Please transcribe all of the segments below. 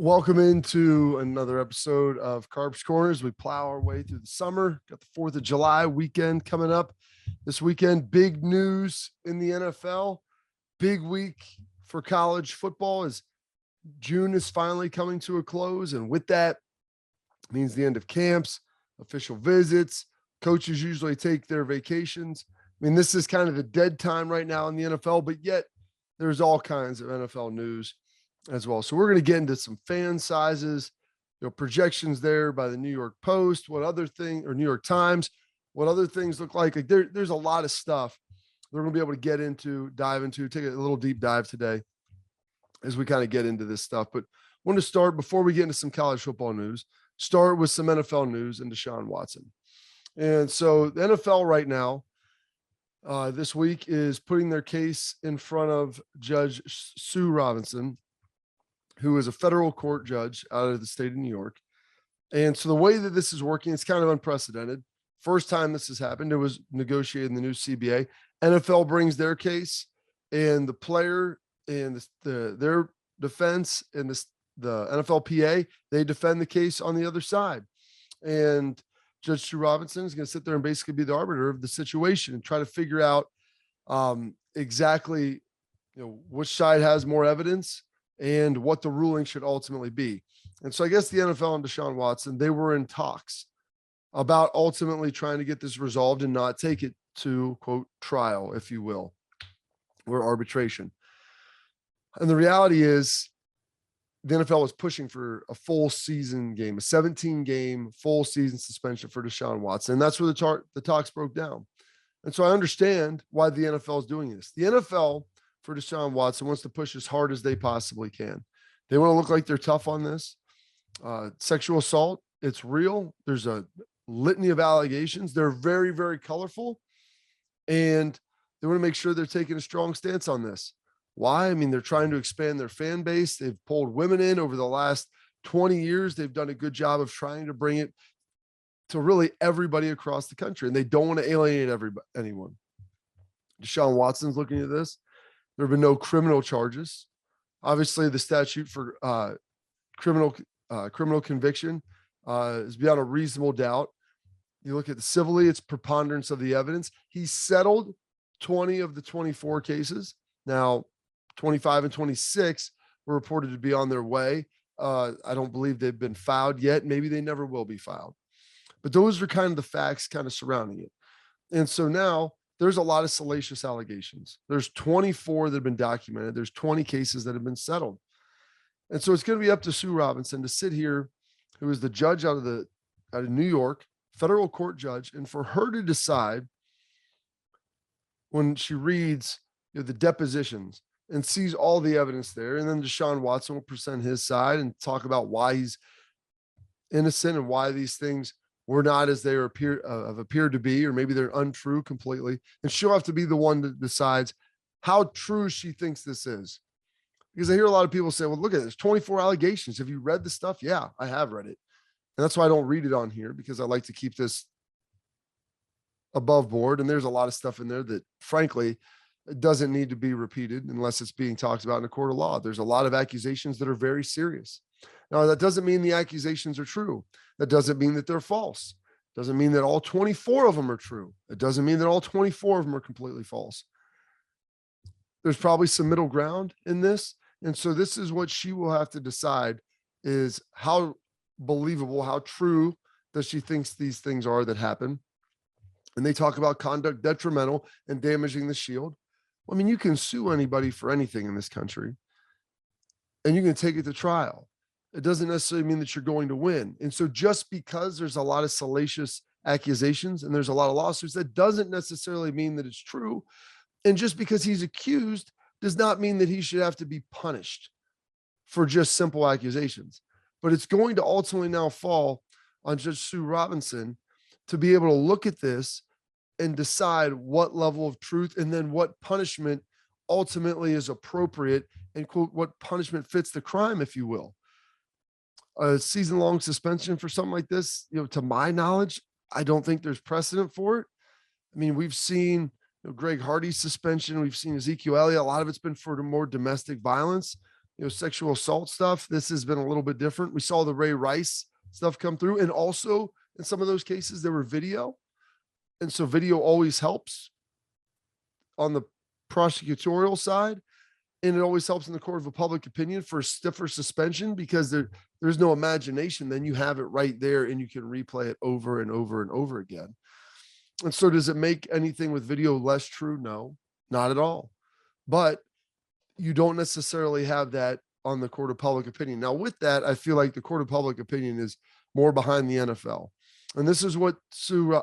Welcome into another episode of Carps Corner as we plow our way through the summer. Got the 4th of July weekend coming up. This weekend, big news in the NFL. Big week for college football as June is finally coming to a close. And with that, means the end of camps, official visits. Coaches usually take their vacations. I mean, this is kind of the dead time right now in the NFL, but yet there's all kinds of NFL news as well. So we're going to get into some fan sizes, projections there by the New York Post, what other thing, or New York Times, what other things look like. There's a lot of stuff we're going to be able to get into, dive into, take a little deep dive today as we kind of get into this stuff. But I want to start, before we get into some college football news, start with some NFL news and Deshaun Watson. And so the NFL right now, this week is putting their case in front of Judge Sue Robinson, who is a federal court judge out of the state of New York. And so the way that this is working, it's kind of unprecedented. First time this has happened, it was negotiated in the new CBA. NFL brings their case, and the player and their defense and the NFLPA, they defend the case on the other side. And Judge Sue Robinson is going to sit there and basically be the arbiter of the situation and try to figure out exactly which side has more evidence and what the ruling should ultimately be. And so I guess the NFL and Deshaun Watson, they were in talks about ultimately trying to get this resolved and not take it to, quote, trial, if you will, or arbitration. And the reality is the NFL was pushing for a full season game, a 17-game full season suspension for Deshaun Watson. And that's where the talks broke down. And so I understand why the NFL is doing this. The NFL, for Deshaun Watson, wants to push as hard as they possibly can. They want to look like they're tough on this. Sexual assault, it's real. There's a litany of allegations. They're very, very colorful. And they want to make sure they're taking a strong stance on this. Why? I mean, they're trying to expand their fan base. They've pulled women in over the last 20 years. They've done a good job of trying to bring it to really everybody across the country. And they don't want to alienate anyone. Deshaun Watson's looking at this. There have been no criminal charges. Obviously, the statute for criminal conviction is beyond a reasonable doubt. You look at the civilly, it's preponderance of the evidence. He settled 20 of the 24 cases. Now, 25 and 26 were reported to be on their way. I don't believe they've been filed yet. Maybe they never will be filed. But those are kind of the facts kind of surrounding it. And so now there's a lot of salacious allegations. There's 24 that have been documented. There's 20 cases that have been settled. And so it's going to be up to Sue Robinson to sit here, who is the judge out of New York, federal court judge, and for her to decide when she reads the depositions and sees all the evidence there. And then Deshaun Watson will present his side and talk about why he's innocent and why these things were not as they have appeared to be, or maybe they're untrue completely. And she'll have to be the one that decides how true she thinks this is. Because I hear a lot of people say, well, look at this, 24 allegations. Have you read the stuff? Yeah, I have read it. And that's why I don't read it on here, because I like to keep this above board. And there's a lot of stuff in there that, frankly, it doesn't need to be repeated unless it's being talked about in a court of law. There's a lot of accusations that are very serious. Now, that doesn't mean the accusations are true. That doesn't mean that they're false. It doesn't mean that all 24 of them are true. It doesn't mean that all 24 of them are completely false. There's probably some middle ground in this. And so this is what she will have to decide, is how believable, how true does she thinks these things are that happen. And they talk about conduct detrimental and damaging the shield. I mean, you can sue anybody for anything in this country, and you can take it to trial. It doesn't necessarily mean that you're going to win. And so just because there's a lot of salacious accusations and there's a lot of lawsuits, that doesn't necessarily mean that it's true. And just because he's accused does not mean that he should have to be punished for just simple accusations. But it's going to ultimately now fall on Judge Sue Robinson to be able to look at this and decide what level of truth and then what punishment ultimately is appropriate, and quote, what punishment fits the crime, if you will. A season-long suspension for something like this, to my knowledge, I don't think there's precedent for it. I mean, we've seen Greg Hardy's suspension. We've seen Ezekiel Elliott. A lot of it's been for more domestic violence. sexual assault stuff, this has been a little bit different. We saw the Ray Rice stuff come through. And also in some of those cases, there were video. And so video always helps on the prosecutorial side. And it always helps in the court of a public opinion for stiffer suspension, because there's no imagination. Then you have it right there and you can replay it over and over and over again. And so does it make anything with video less true? No, not at all. But you don't necessarily have that on the court of public opinion. Now, with that, I feel like the court of public opinion is more behind the NFL. And this is what Sue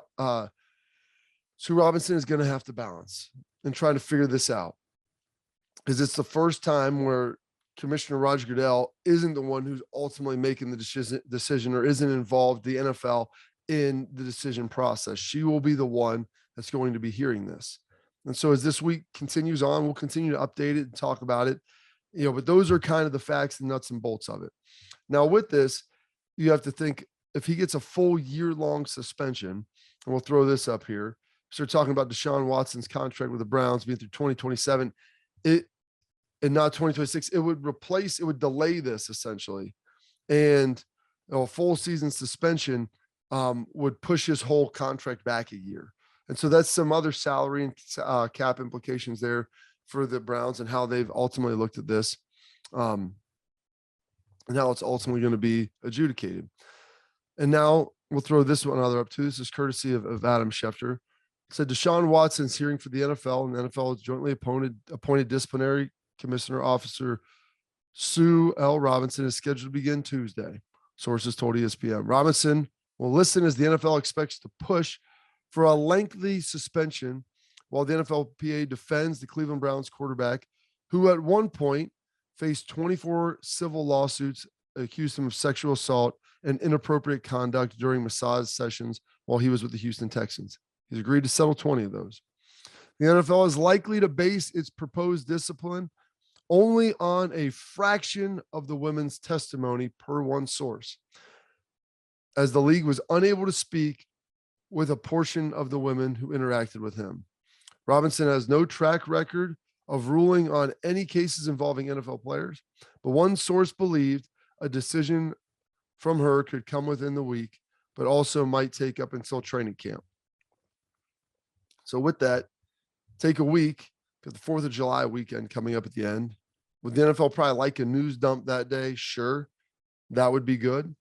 Robinson is going to have to balance and try to figure this out. Because it's the first time where Commissioner Roger Goodell isn't the one who's ultimately making the decision or isn't involved, the NFL, in the decision process. She will be the one that's going to be hearing this. And so as this week continues on, we'll continue to update it and talk about it, but those are kind of the facts and nuts and bolts of it. Now with this, you have to think, if he gets a full year-long suspension, and we'll throw this up here, start talking about Deshaun Watson's contract with the Browns being through 2027, and not 2026, it would delay this essentially. And a full season suspension would push his whole contract back a year. And so that's some other salary and cap implications there for the Browns and how they've ultimately looked at this, and how it's ultimately going to be adjudicated. And now we'll throw this one other up too. This is courtesy of Adam Schefter. It said Deshaun Watson's hearing for the NFL, and the NFL has jointly appointed disciplinary commissioner officer Sue L. Robinson is scheduled to begin Tuesday. Sources told ESPN. Robinson will listen as the NFL expects to push for a lengthy suspension while the NFLPA defends the Cleveland Browns quarterback, who at one point faced 24 civil lawsuits accused him of sexual assault and inappropriate conduct during massage sessions while he was with the Houston Texans. He's agreed to settle 20 of those. The NFL is likely to base its proposed discipline only on a fraction of the women's testimony, per one source, as the league was unable to speak with a portion of the women who interacted with him. Robinson has no track record of ruling on any cases involving NFL players, but one source believed a decision from her could come within the week, but also might take up until training camp. So with that, take a week, got the 4th of July weekend coming up at the end. Would the NFL probably like a news dump that day? Sure, that would be good.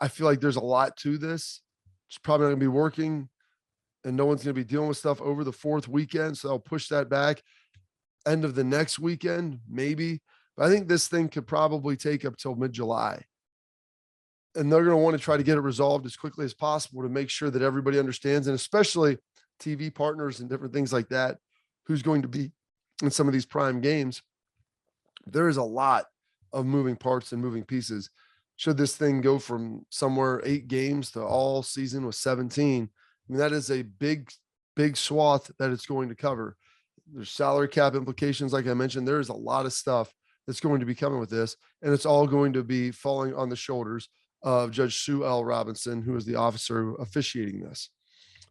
I feel like there's a lot to this. It's probably not going to be working, and no one's going to be dealing with stuff over the 4th weekend, so I'll push that back. End of the next weekend, maybe. But I think this thing could probably take up till mid-July. And they're going to want to try to get it resolved as quickly as possible to make sure that everybody understands, and especially TV partners and different things like that, who's going to be in some of these prime games. There is a lot of moving parts and moving pieces. Should this thing go from somewhere 8 games to all season with 17, I mean, that is a big swath that it's going to cover. There's salary cap implications. Like I mentioned, there is a lot of stuff that's going to be coming with this, and it's all going to be falling on the shoulders of Judge Sue L. Robinson, who is the officer officiating this.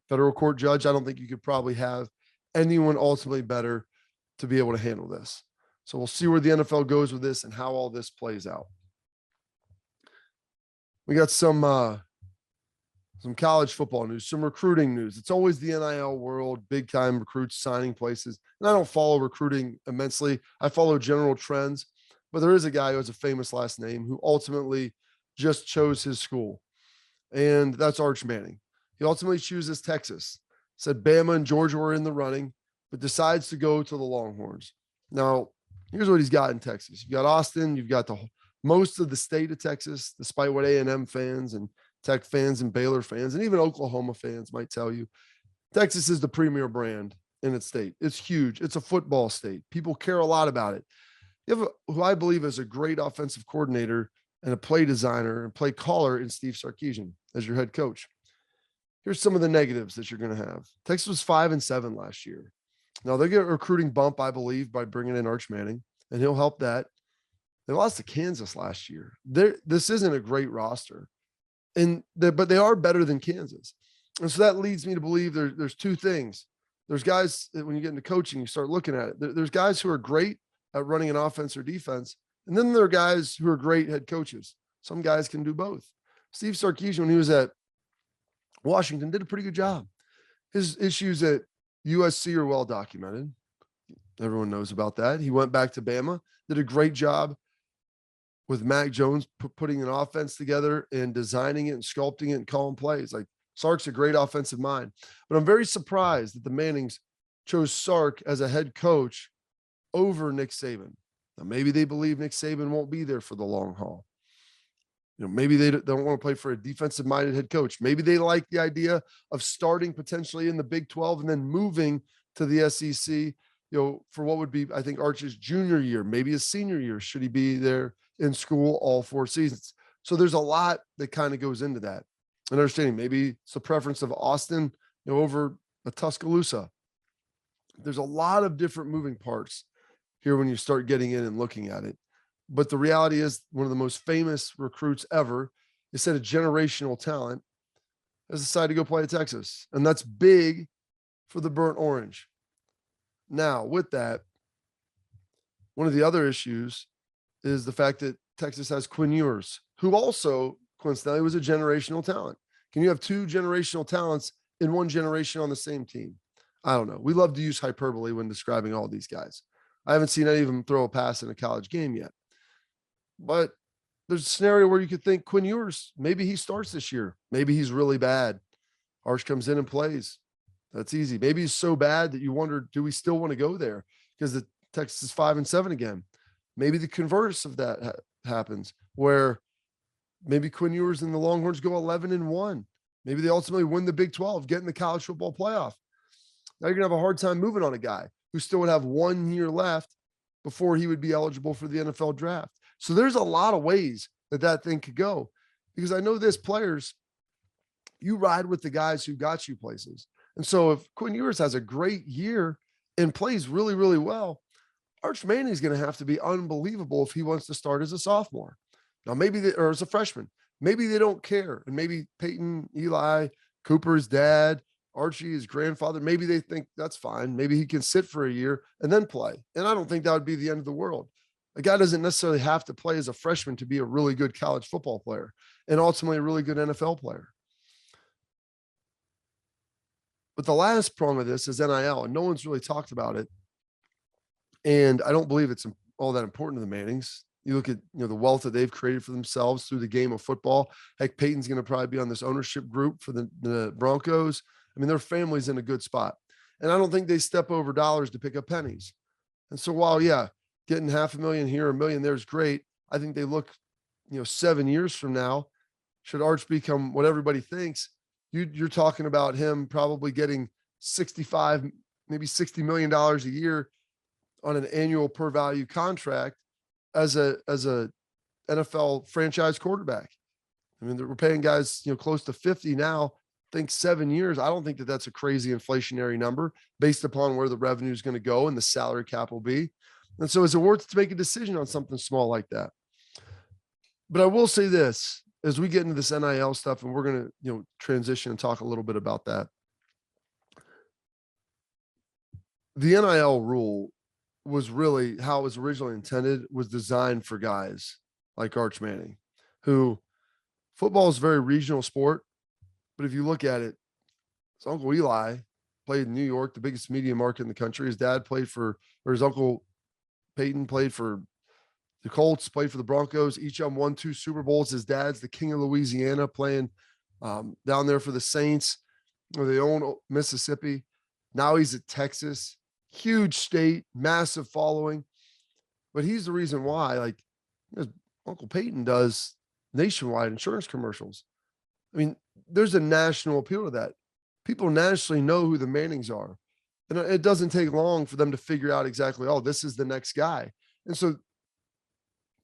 Federal court judge, I don't think you could probably have anyone ultimately better to be able to handle this. So we'll see where the NFL goes with this and how all this plays out. We got some college football news, some recruiting news. It's always the NIL world, big time recruits signing places. And I don't follow recruiting immensely. I follow general trends, but there is a guy who has a famous last name who ultimately just chose his school, and that's Arch Manning. He ultimately chooses Texas. Said Bama and Georgia were in the running, but decides to go to the Longhorns. Now, here's what he's got in Texas. You've got Austin. You've got most of the state of Texas, despite what A&M fans and Tech fans and Baylor fans and even Oklahoma fans might tell you. Texas is the premier brand in its state. It's huge. It's a football state. People care a lot about it. You have who I believe is a great offensive coordinator and a play designer and play caller in Steve Sarkisian as your head coach. Here's some of the negatives that you're going to have. Texas was 5-7 last year. Now they get a recruiting bump, I believe, by bringing in Arch Manning, and he'll help that. They lost to Kansas last year. This isn't a great roster, but they are better than Kansas. And so that leads me to believe there's two things. There's guys that when you get into coaching, you start looking at it. There's guys who are great, at running an offense or defense. And then there are guys who are great head coaches. Some guys can do both. Steve Sarkisian, when he was at Washington, did a pretty good job. His issues at USC are well documented. Everyone knows about that. He went back to Bama, did a great job with Mac Jones putting an offense together and designing it and sculpting it and calling plays. Like, Sark's a great offensive mind. But I'm very surprised that the Mannings chose Sark as a head coach over Nick Saban. Now, maybe they believe Nick Saban won't be there for the long haul. Maybe they don't want to play for a defensive-minded head coach. Maybe they like the idea of starting potentially in the Big 12 and then moving to the SEC, for what would be, I think, Arch's junior year, maybe his senior year, should he be there in school all 4 seasons. So there's a lot that kind of goes into that. And understanding maybe it's the preference of Austin, over a Tuscaloosa. There's a lot of different moving parts here when you start getting in and looking at it. But the reality is, one of the most famous recruits ever, instead of generational talent, has decided to go play at Texas. And that's big for the Burnt Orange. Now, with that, one of the other issues is the fact that Texas has Quinn Ewers, who also, coincidentally, was a generational talent. Can you have 2 generational talents in one generation on the same team? I don't know. We love to use hyperbole when describing all these guys. I haven't seen any of them throw a pass in a college game yet. But there's a scenario where you could think Quinn Ewers, maybe he starts this year. Maybe he's really bad. Arch comes in and plays. That's easy. Maybe he's so bad that you wonder, do we still want to go there? Because the Texas is 5-7 again. Maybe the converse of that happens, where maybe Quinn Ewers and the Longhorns go 11-1. Maybe they ultimately win the Big 12, get in the college football playoff. Now you're going to have a hard time moving on a guy who still would have 1 year left before he would be eligible for the NFL draft. So there's a lot of ways that thing could go, because I know this, players, you ride with the guys who got you places. And so if Quinn Ewers has a great year and plays really, really well, Arch Manning is going to have to be unbelievable if he wants to start as a sophomore. Now, or as a freshman, maybe they don't care. And maybe Peyton, Eli, Cooper's dad, Archie, his grandfather, maybe they think that's fine. Maybe he can sit for a year and then play. And I don't think that would be the end of the world. A guy doesn't necessarily have to play as a freshman to be a really good college football player and ultimately a really good NFL player. But the last prong of this is NIL, and no one's really talked about it. And I don't believe it's all that important to the Mannings. You look at the wealth that they've created for themselves through the game of football. Heck, Peyton's going to probably be on this ownership group for the Broncos. I mean, their family's in a good spot. And I don't think they step over dollars to pick up pennies. And so while, getting $500,000 here, $1 million there is great, I think they look, 7 years from now, should Arch become what everybody thinks, you're talking about him probably getting $65, maybe $60 million a year on an annual per value contract as a NFL franchise quarterback. I mean, we're paying guys, close to 50 now. Think 7 years. I don't think that that's a crazy inflationary number based upon where the revenue is going to go and the salary cap will be. And so is it worth to make a decision on something small like that? But I will say this, as we get into this NIL stuff, and we're going to, transition and talk a little bit about that. The NIL rule was really how it was originally intended, was designed for guys like Arch Manning, who football is a very regional sport. But if you look at it, his uncle Eli played in New York, the biggest media market in the country. His dad his uncle Peyton played for the Colts, played for the Broncos. Each of them won 2 Super Bowls. His dad's the king of Louisiana, playing down there for the Saints, where they own Mississippi. Now he's at Texas, huge state, massive following. But he's the reason why, his Uncle Peyton does nationwide insurance commercials. I mean, there's a national appeal to that. People nationally know who the Mannings are. And it doesn't take long for them to figure out exactly, this is the next guy. And so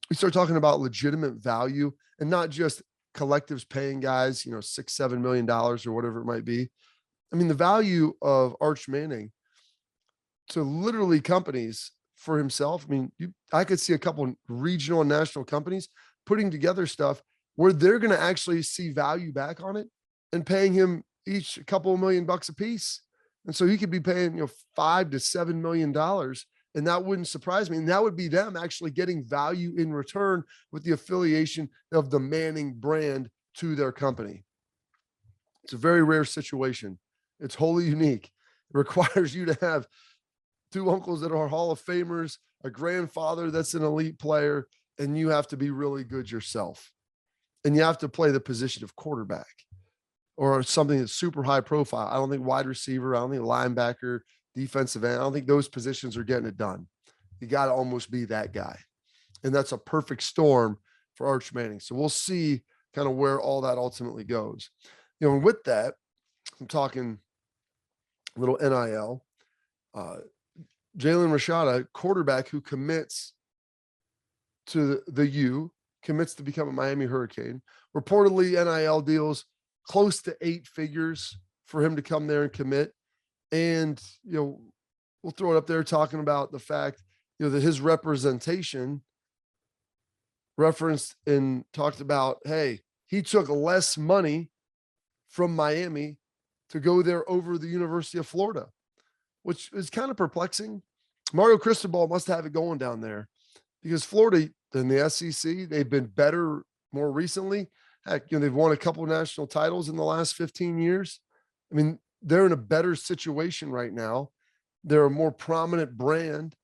we start talking about legitimate value and not just collectives paying guys, $6-7 million or whatever it might be. I mean, the value of Arch Manning to literally companies for himself. I mean, I could see a couple regional and national companies putting together stuff where they're going to actually see value back on it and paying him each a couple of $1 million a piece. And so he could be paying, $5 to $7 million And that wouldn't surprise me. And that would be them actually getting value in return with the affiliation of the Manning brand to their company. It's a very rare situation. It's wholly unique. It requires you to have two uncles that are Hall of Famers, a grandfather that's an elite player, and you have to be really good yourself. And you have to play the position of quarterback or something that's super high profile. I don't think wide receiver, I don't think linebacker, defensive end, I don't think those positions are getting it done. You got to almost be that guy. And that's a perfect storm for Arch Manning. So we'll see kind of where all that ultimately goes. You know, and with that, I'm talking a little NIL. Jalen Rashada, quarterback who commits to the U, commits to become a Miami Hurricane. Reportedly, NIL deals close to 8 figures for him to come there and commit. And, you know, we'll throw it up there talking about the fact, you know, that his representation referenced and talked about, hey, he took less money from Miami to go there over the University of Florida, which is kind of perplexing. Mario Cristobal must have it going down there because Florida in the SEC, they've been better more recently. Heck, you know, they've won a couple of national titles in the last 15 years. I mean, they're in a better situation right now. They're a more prominent brand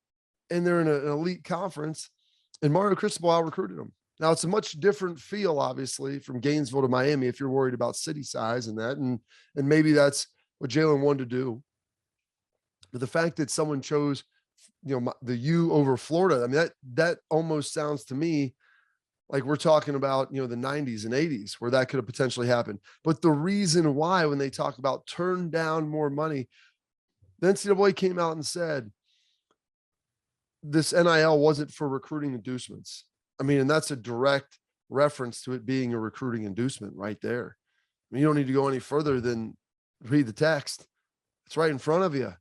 and they're in an elite conference, and Mario Cristobal recruited them. Now it's a much different feel, obviously, from Gainesville to Miami if you're worried about city size and that, and maybe that's what Jalen wanted to do. But the fact that someone chose, you know, the U over Florida, I mean, that almost sounds to me like we're talking about, you know, the 90s and 80s where that could have potentially happened. But the reason why, when they talk about turn down more money, the NCAA came out and said this NIL wasn't for recruiting inducements. I mean, and that's a direct reference to it being a recruiting inducement right there. I mean, you don't need to go any further than read the text. It's right in front of you.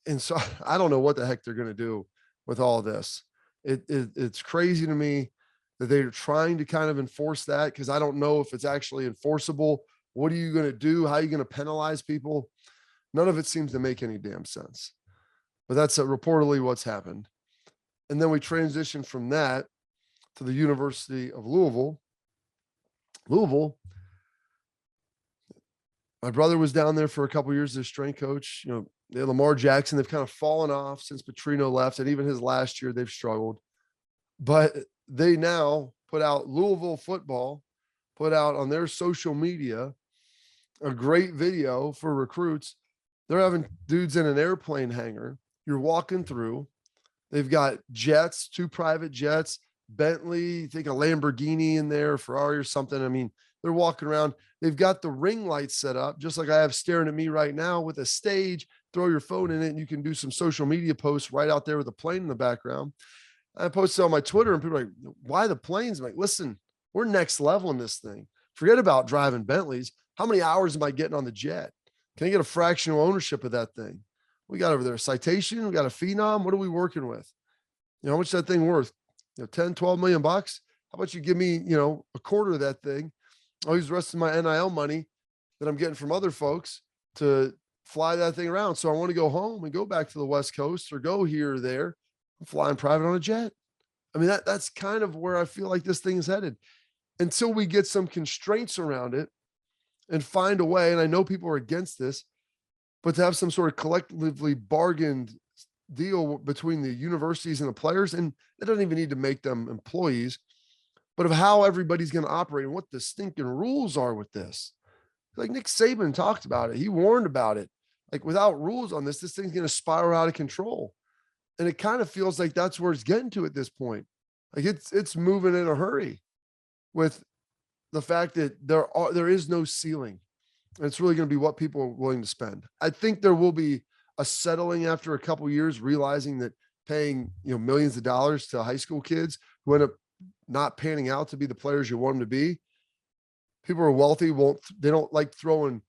And so I don't know what the heck they're going to do with all this. It's crazy to me that they're trying to kind of enforce that, because I don't know if it's actually enforceable. What are you going to do? How are you going to penalize people? None of it seems to make any damn sense. But that's reportedly what's happened. And then we transition from that to the University of Louisville. My brother was down there for a couple of years as strength coach. You know, they had Lamar Jackson. They've kind of fallen off since Petrino left, and even his last year, they've struggled. But they now put out Louisville football, put out on their social media a great video for recruits. They're having dudes in an airplane hangar. You're walking through. They've got jets, 2 private jets, Bentley, I think a Lamborghini in there, Ferrari or something. I mean, they're walking around. They've got the ring lights set up, just like I have staring at me right now, with a stage. Throw your phone in it and you can do some social media posts right out there with a plane in the background. I posted on my Twitter and people are like, why the planes? I'm like, listen, we're next level in this thing. Forget about driving Bentleys. How many hours am I getting on the jet? Can I get a fractional ownership of that thing? We got over there a Citation. We got a Phenom. What are we working with? You know, how much is that thing worth? You know, 10, 12 million bucks. How about you give me, you know, a quarter of that thing? I'll use the rest of my NIL money that I'm getting from other folks to fly that thing around. So I want to go home and go back to the West Coast or go here or there. I'm flying private on a jet. I mean, that's kind of where I feel like this thing is headed until we get some constraints around it and find a way. And I know people are against this, but to have some sort of collectively bargained deal between the universities and the players, and it doesn't even need to make them employees, but of how everybody's going to operate and what the stinking rules are with this. Like Nick Saban talked about it. He warned about it. Like, without rules on this thing's going to spiral out of control. And it kind of feels like that's where it's getting to at this point. Like it's moving in a hurry with the fact that there is no ceiling. And it's really going to be what people are willing to spend. I think there will be a settling after a couple of years, realizing that paying, you know, millions of dollars to high school kids who end up not panning out to be the players you want them to be. People are wealthy, they don't like throwing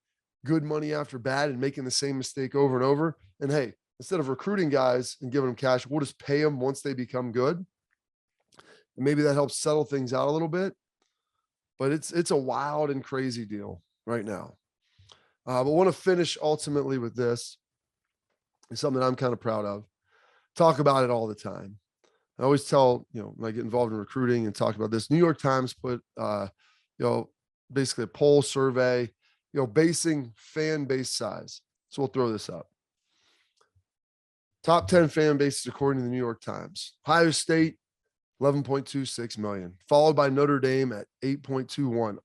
good money after bad and making the same mistake over and over. And hey, instead of recruiting guys and giving them cash, we'll just pay them once they become good. And maybe that helps settle things out a little bit. But it's a wild and crazy deal right now. But want to finish ultimately with this. It's something I'm kind of proud of. talk about it all the time. I always tell, when I get involved in recruiting and talk about this, New York Times put, basically a poll survey, basing fan base size. So we'll throw this up. Top 10 fan bases according to the New York Times. Ohio State, 11.26 million, followed by Notre Dame at 8.21.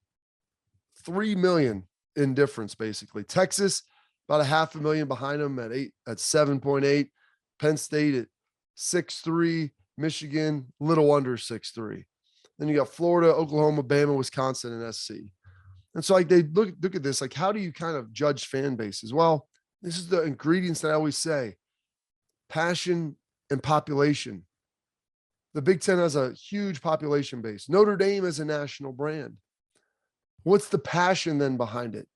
3 million in difference, basically. Texas, about 500,000 behind them at 7.8. Penn State at 6.3. Michigan, little under 6.3. Then you got Florida, Oklahoma, Bama, Wisconsin, and SC. And so like they look at this, like how do you kind of judge fan bases? Well, this is the ingredients that I always say: passion and population. The Big Ten has a huge population base. Notre Dame is a national brand. What's the passion then behind it?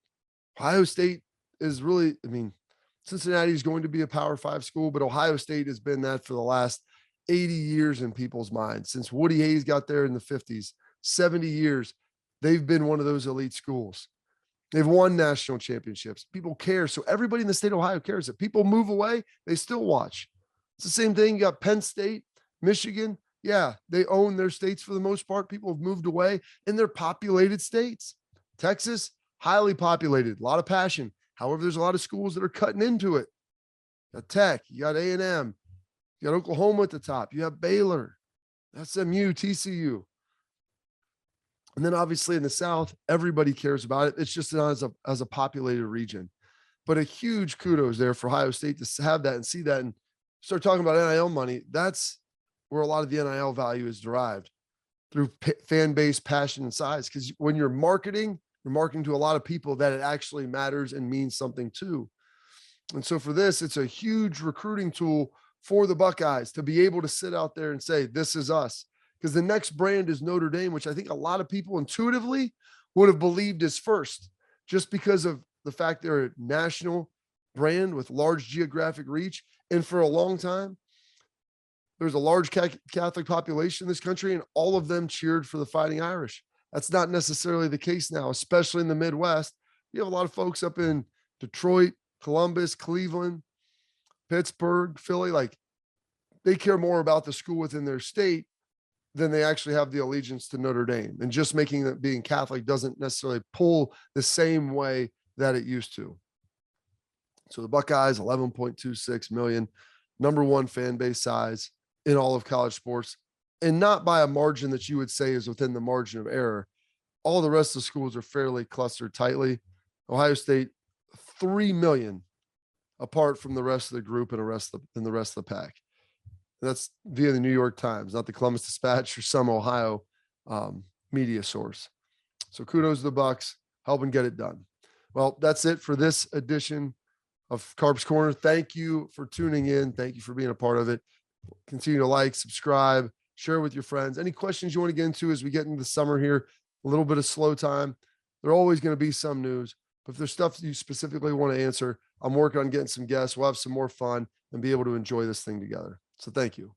Ohio State is really, Cincinnati is going to be a Power 5 school, but Ohio State has been that for the last 80 years in people's minds. Since Woody Hayes got there in the 50s, 70 years, they've been one of those elite schools. They've won national championships. People care. So everybody in the state of Ohio cares. If people move away, they still watch. It's the same thing. You got Penn State, Michigan. Yeah, they own their states for the most part. People have moved away and they're populated states. Texas, highly populated, a lot of passion. However, there's a lot of schools that are cutting into it. You got Tech, you got A&M, you got Oklahoma at the top, you have Baylor, SMU, TCU. And then obviously in the South, everybody cares about it. It's just not as a populated region. But a huge kudos there for Ohio State to have that and see that and start talking about NIL money. That's where a lot of the NIL value is derived, through fan base, passion, and size. Because when you're marketing to a lot of people that it actually matters and means something to. And so for this, it's a huge recruiting tool for the Buckeyes to be able to sit out there and say, this is us. Because the next brand is Notre Dame, which I think a lot of people intuitively would have believed is first, just because of the fact they're a national brand with large geographic reach. And for a long time, there's a large Catholic population in this country, and all of them cheered for the Fighting Irish. That's not necessarily the case now, especially in the Midwest. You have a lot of folks up in Detroit, Columbus, Cleveland, Pittsburgh, Philly. Like, they care more about the school within their state than they actually have the allegiance to Notre Dame. And just making that being Catholic doesn't necessarily pull the same way that it used to. So the Buckeyes, 11.26 million, number one fan base size in all of college sports, and not by a margin that you would say is within the margin of error. All the rest of the schools are fairly clustered tightly. Ohio State, 3 million apart from the rest of the group and the rest of the pack. That's via the New York Times, not the Columbus Dispatch or some Ohio media source. So kudos to the Bucks, helping get it done. Well, that's it for this edition of Carps Corner. Thank you for tuning in. Thank you for being a part of it. Continue to like, subscribe, share with your friends. Any questions you want to get into as we get into the summer here, a little bit of slow time. There's always going to be some news, but if there's stuff you specifically want to answer, I'm working on getting some guests. We'll have some more fun and be able to enjoy this thing together. So thank you.